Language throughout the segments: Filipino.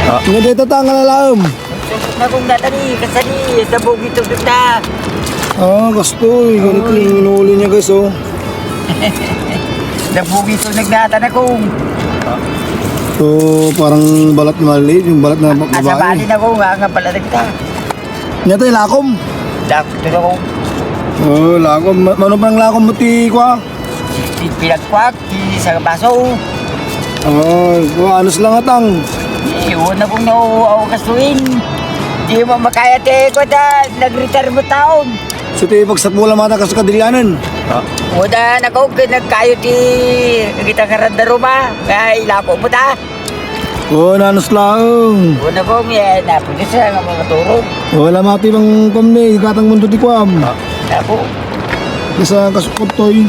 Nga dito tang alalaom. Sukot na kong natani, kasali, sa bugi tugtog na. Gusto. Ganito yung inuuli niya guys, oh. Sa bugi tugtog na tan akong. So, parang balat na maliit, yung balat na Asa babae. bali na ko, nga pala na kita. Nga tayo, lakom. Dakto na ko. Lakom. Ano pa ang lakom mo, ti, kwa? Pinagkwak, sa baso. Anos lang atang. Una kong nauuaw kasuin. Di mo makaya ko na nag-retire mo taon. So, ti, pag sa pula mata ka sa kadilianan. Una na ko, nagkayo ti kita karandaro ba? Kaya ilako mo ta. Nanos lang. Una ko, may napulis na nga mga turog. Wala mati bang pamne, katang mundo ti kwam. Ako, Isa kasukot to'y.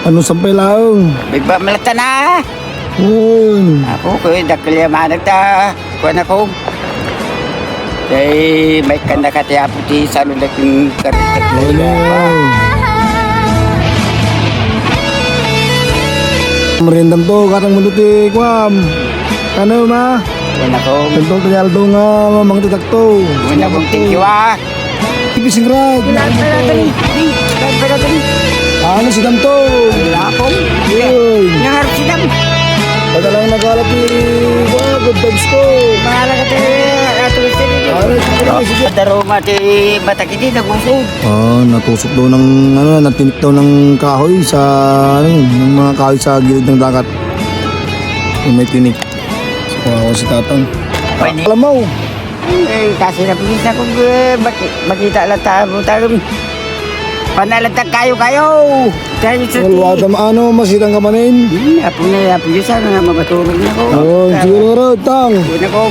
Ano sampay lang. bigba malata na. Ako, kaya dakilyamanag ta. Kuha na ko. Kaya may kanda katiyapo ti sa lulaking karitak na yun. Merindam to, katang mundo ti kwam. Ano ma? Kuha na ko. Tentong tagyaldo nga, mamang titak to. Kuha na kong thank you ah. Ibising rag. Ano si Dam to? Ako, Yun. nangarap si Dam. Padalang naghalap ni good vibes ko. Mahalaga tayo. Daro mati matakiti nagusog. Natusok daw ng natinik daw ng kahoy sa ng mga kahoy sa gilid ng dagat. Yung may tinik. So, si Tatang. Alam mo, Kasi napinis na kung makita lang tayo. Panalatag kayo. Tayo sa walwada maano, masitang kamanin. Apo na, apo yun sana nga mabatulog na ko. Siguro, Tang. Una ko,